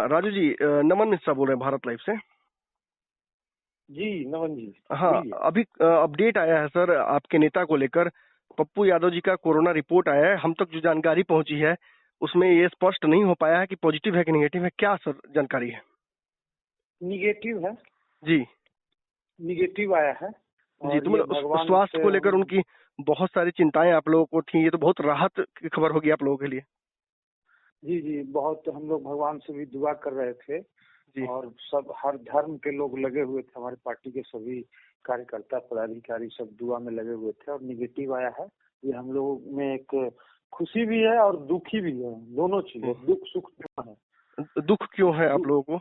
राजू जी, नमन मिश्रा बोल रहे हैं भारत लाइव से। जी नमन जी। हाँ, अभी अपडेट आया है सर आपके नेता को लेकर। पप्पू यादव जी का कोरोना रिपोर्ट आया है, हम तक जो जानकारी पहुंची है उसमें ये स्पष्ट नहीं हो पाया है कि पॉजिटिव है कि नेगेटिव है। क्या सर जानकारी है? निगेटिव है जी, निगेटिव आया है। जी। तो मतलब स्वास्थ्य को लेकर उनकी बहुत सारी चिंताएं आप लोगों को थी, ये तो बहुत राहत की खबर होगी आप लोगों के लिए। जी जी, बहुत हम लोग भगवान से भी दुआ कर रहे थे जी। और सब हर धर्म के लोग लगे हुए थे, हमारे पार्टी के सभी कार्यकर्ता पदाधिकारी सब दुआ में लगे हुए थे और निगेटिव आया है। ये हम लोग में एक खुशी भी है और दुखी भी है, दोनों चीजें, दुख सुख है। दुख क्यों है आप लोगों को?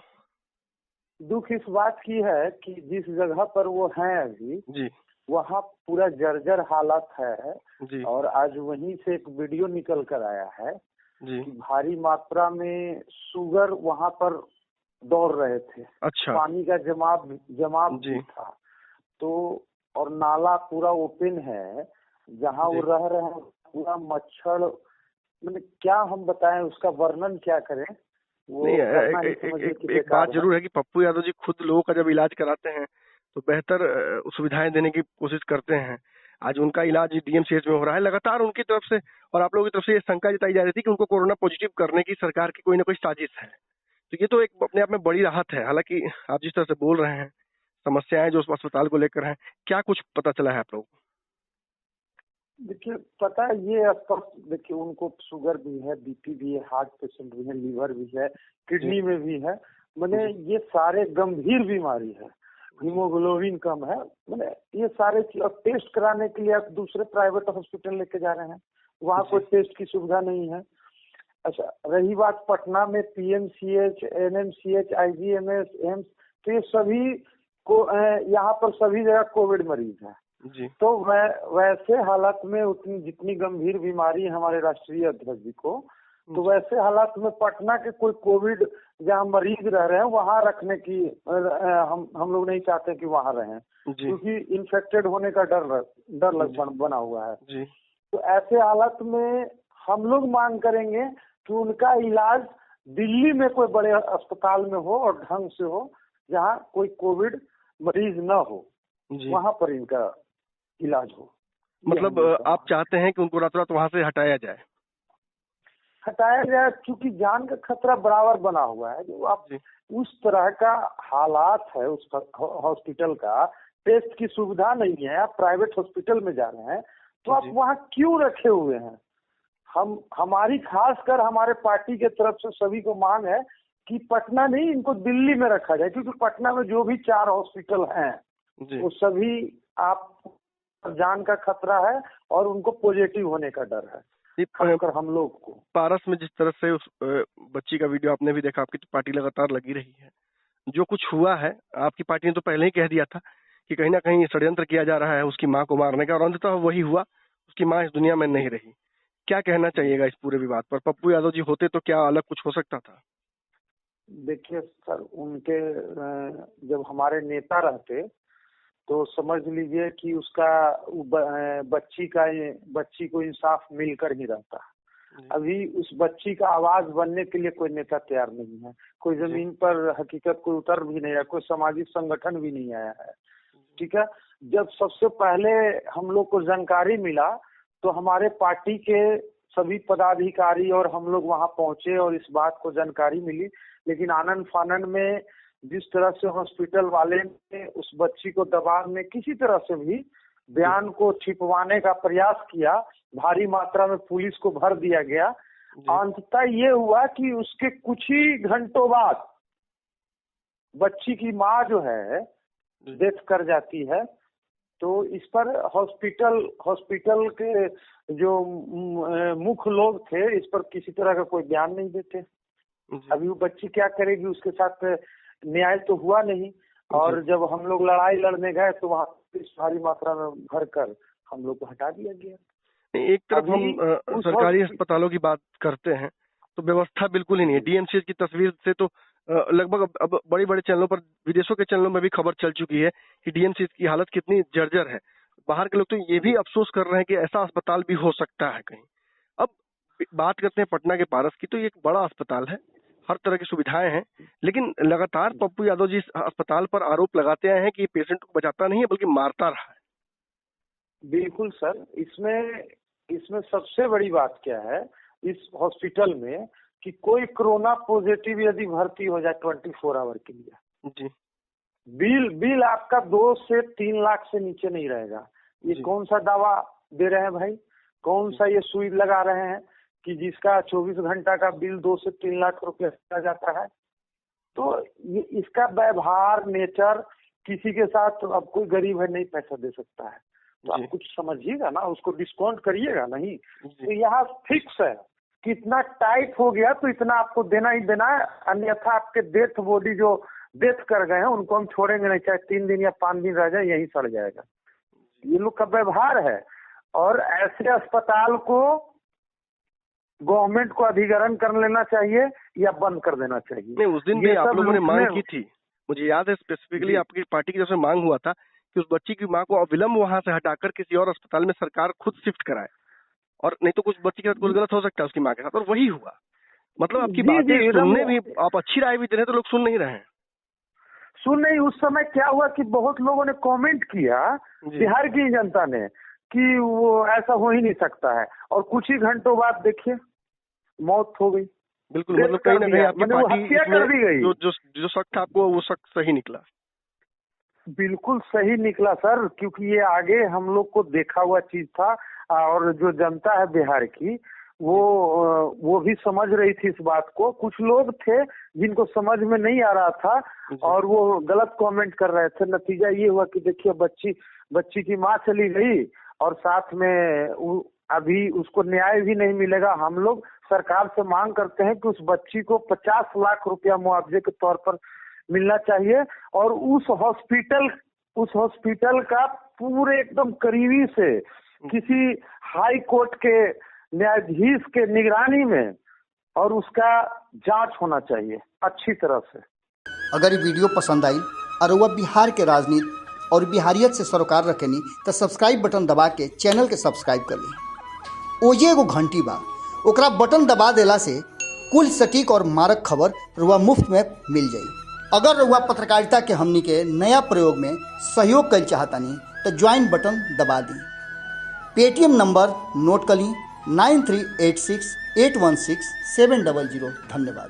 दुख इस बात की है कि जिस जगह पर वो हैं अभी जी, वहाँ पूरा जर्जर हालत है। जी। और आज वहीं से एक वीडियो निकल कर आया है जी। कि भारी मात्रा में शुगर वहाँ पर दौड़ रहे थे। अच्छा। पानी का जमाव भी था। तो और नाला पूरा ओपन है जहाँ वो रह रहे हैं, पूरा मच्छर, मतलब क्या हम बताएं, उसका वर्णन क्या करें, वो करना ही समझिए कि एक बात जरूर है कि पप्पू यादव जी खुद लोगों का जब इलाज कराते हैं तो बेहतर सुविधाएं देने की कोशिश करते हैं। आज उनका इलाज डीएमसीएच में हो रहा है लगातार उनकी तरफ से, और आप लोगों की तरफ से ये शंका जताई जा रही थी कि उनको कोरोना पॉजिटिव करने की सरकार की कोई ना कोई साजिश है। तो ये तो एक अपने आप में बड़ी राहत है। हालांकि आप जिस तरह से बोल रहे हैं, समस्याएं जो अस्पताल को लेकर हैं, क्या कुछ पता चला है आप लोगों को? देखिए, पता है ये स्पष्ट, देखिए उनको शुगर भी है, बीपी भी है, हार्ट पेशेंट भी है, लीवर भी है, किडनी में भी है, मैंने ये सारे गंभीर बीमारी है। हीमोग्लोबिन कम है, मैंने ये सारे टेस्ट कराने के लिए आप दूसरे प्राइवेट हॉस्पिटल लेके जा रहे हैं, वहाँ कोई टेस्ट की सुविधा नहीं है। अच्छा, रही बात पटना में पीएमसीएच, एनएमसीएच, आईजीएमएस, एम्स, तो ये सभी को यहाँ पर सभी जगह कोविड मरीज है। जी। तो वैसे हालात में उतनी जितनी गंभीर बीमारी है हमारे राष्ट्रीय अध्यक्ष जी को, तो वैसे हालात में पटना के कोई कोविड जहाँ मरीज रह रहे हैं वहाँ रखने की हम लोग नहीं चाहते कि वहाँ रहें, क्योंकि इन्फेक्टेड होने का डर बना हुआ है। जी। तो ऐसे हालात में हम लोग मांग करेंगे कि उनका इलाज दिल्ली में कोई बड़े अस्पताल में हो और ढंग से हो, जहाँ कोई कोविड मरीज न हो, वहाँ पर इनका इलाज हो। मतलब आप चाहते हैं कि उनको रातों रात वहाँ से हटाया जाए? क्योंकि जान का खतरा बराबर बना हुआ है। जो आप उस तरह का हालात है उस हॉस्पिटल का, टेस्ट की सुविधा नहीं है, आप प्राइवेट हॉस्पिटल में जा रहे हैं, तो आप वहाँ क्यों रखे हुए हैं? हमारी खासकर हमारे पार्टी के तरफ से सभी को मांग है कि पटना नहीं, इनको दिल्ली में रखा जाए, क्योंकि पटना में जो भी 4 हॉस्पिटल हैं वो सभी आप जान का खतरा है और उनको पॉजिटिव होने का डर है, खासकर हम लोग को। पारस में जिस तरह से उस बच्ची का वीडियो आपने भी देखा, आपकी तो पार्टी लगातार लगी रही है। जो कुछ हुआ है, आपकी पार्टी ने तो पहले ही कह दिया था कि कहीं ना कहीं षड्यंत्र किया जा रहा है उसकी माँ को मारने का, और अंततः वही हुआ, उसकी माँ इस दुनिया में नहीं रही। क्या कहना चाहिएगा इस पूरे विवाद पर? पप्पू यादव जी होते तो क्या अलग कुछ हो सकता था? देखिए सर, उनके जब हमारे नेता रहते तो समझ लीजिए कि उसका बच्ची को इंसाफ मिलकर ही रहता। अभी उस बच्ची का आवाज बनने के लिए कोई नेता तैयार नहीं है, कोई जमीन पर हकीकत कोई उतर भी नहीं है, कोई सामाजिक संगठन भी नहीं आया है। ठीक है, जब सबसे पहले हम लोग को जानकारी मिला तो हमारे पार्टी के सभी पदाधिकारी और हम लोग वहां पहुंचे और इस बात को जानकारी मिली, लेकिन आनन फानन में जिस तरह से हॉस्पिटल वाले ने उस बच्ची को दबाव में किसी तरह से भी बयान को छिपवाने का प्रयास किया, भारी मात्रा में पुलिस को भर दिया गया। अंततः ये हुआ कि उसके कुछ ही घंटों बाद बच्ची की माँ जो है डेथ कर जाती है। तो इस पर हॉस्पिटल के जो मुख्य लोग थे इस पर किसी तरह का कोई बयान नहीं देते। अभी वो बच्ची क्या करेगी, उसके साथ न्याय तो हुआ नहीं। और जब हम लोग लड़ाई लड़ने गए तो वहाँ भारी मात्रा में भर कर हम लोग को हटा दिया गया। एक तरफ हम सरकारी अस्पतालों की बात करते हैं तो व्यवस्था बिल्कुल ही नहीं है। डीएमसीएच की तस्वीर से तो लगभग अब बड़े बड़े चैनलों पर, विदेशों के चैनलों में भी खबर चल चुकी है कि डीएमसीएच की हालत कितनी जर्जर है। बाहर के लोग तो ये भी अफसोस कर रहे हैं कि ऐसा अस्पताल भी हो सकता है कहीं। अब बात करते हैं पटना के पारस की, तो ये एक बड़ा अस्पताल है, हर तरह की सुविधाएं हैं, लेकिन लगातार पप्पू यादव जी इस अस्पताल पर आरोप लगाते आए हैं कि पेशेंट को बचाता नहीं है बल्कि मारता रहा है। बिल्कुल सर, इसमें सबसे बड़ी बात क्या है इस हॉस्पिटल में कि कोई कोरोना पॉजिटिव यदि भर्ती हो जाए 24 आवर के लिए जी, बिल आपका 2 से 3 लाख से नीचे नहीं रहेगा। ये कौन सा दावा दे रहे हैं भाई, कौन सा ये सुई लगा रहे हैं कि जिसका 24 घंटा का बिल 2 से 3 लाख रुपया दिया जाता है। तो ये इसका व्यवहार नेचर किसी के साथ, अब कोई गरीब है नहीं पैसा दे सकता है, तो आप कुछ समझिएगा ना, उसको डिस्काउंट करिएगा नहीं। तो यहाँ फिक्स है, कितना टाइट हो गया तो इतना आपको देना ही देना है, अन्यथा आपके डेथ बॉडी जो डेथ कर गए हैं उनको हम छोड़ेंगे नहीं, चाहे 3 दिन या 5 दिन रह जाए यही सड़ जाएगा। ये लोग का व्यवहार है। और ऐसे अस्पताल को गवर्नमेंट को अधिग्रहण कर लेना चाहिए या बंद कर देना चाहिए। नहीं, उस दिन भी आप लोगों ने मांग की थी, मुझे याद है स्पेसिफिकली आपकी पार्टी की तरफ से मांग हुआ था कि उस बच्ची की मां को अविलंब वहां से हटाकर किसी और अस्पताल में सरकार खुद शिफ्ट कराए, और नहीं तो कुछ बच्ची के साथ कुछ गलत हो सकता है उसकी मां के साथ, और वही हुआ। मतलब आपकी बातें सुनने भी, आप अच्छी राय भी दे रहे हैं तो लोग सुन नहीं रहे हैं। सुन नहीं, उस समय क्या हुआ कि बहुत लोगों ने कमेंट किया, बिहार की जनता ने, कि वो ऐसा हो ही नहीं सकता है, और कुछ ही घंटों बाद देखिए मौत हो गई। बिल्कुल, मतलब कहीं ना कहीं आपकी पार्टी हत्या कर दी गई। जो शक था आपको वो शक सही निकला। बिल्कुल सही निकला सर, क्योंकि ये आगे हम लोग को देखा हुआ चीज था, और जो जनता है बिहार की वो भी समझ रही थी इस बात को। कुछ लोग थे जिनको समझ में नहीं आ रहा था और वो गलत कमेंट कर रहे थे। नतीजा ये हुआ कि देखिए बच्ची की माँ चली गई, और साथ में अभी उसको न्याय भी नहीं मिलेगा। हम लोग सरकार से मांग करते हैं कि उस बच्ची को 50 लाख रुपया मुआवजे के तौर पर मिलना चाहिए, और उस हॉस्पिटल का पूरे एकदम करीबी से किसी हाई कोर्ट के न्यायाधीश के निगरानी में, और उसका जांच होना चाहिए अच्छी तरह से। अगर ये वीडियो पसंद आई और वह बिहार के राजनीति और बिहारियत से सरोकार रखेनी तो सब्सक्राइब बटन दबा के चैनल के सब्सक्राइब कर ली। ओजे एगो घंटी बा, ओकरा बटन दबा देला से कुल सटीक और मारक खबर रुआ मुफ्त में मिल जाई। अगर रुआ पत्रकारिता के हमनी के नया प्रयोग में सहयोग कर चाहतानी तो ज्वाइन बटन दबा दी। पेटीएम नंबर नोट कर ली 9386816700। धन्यवाद।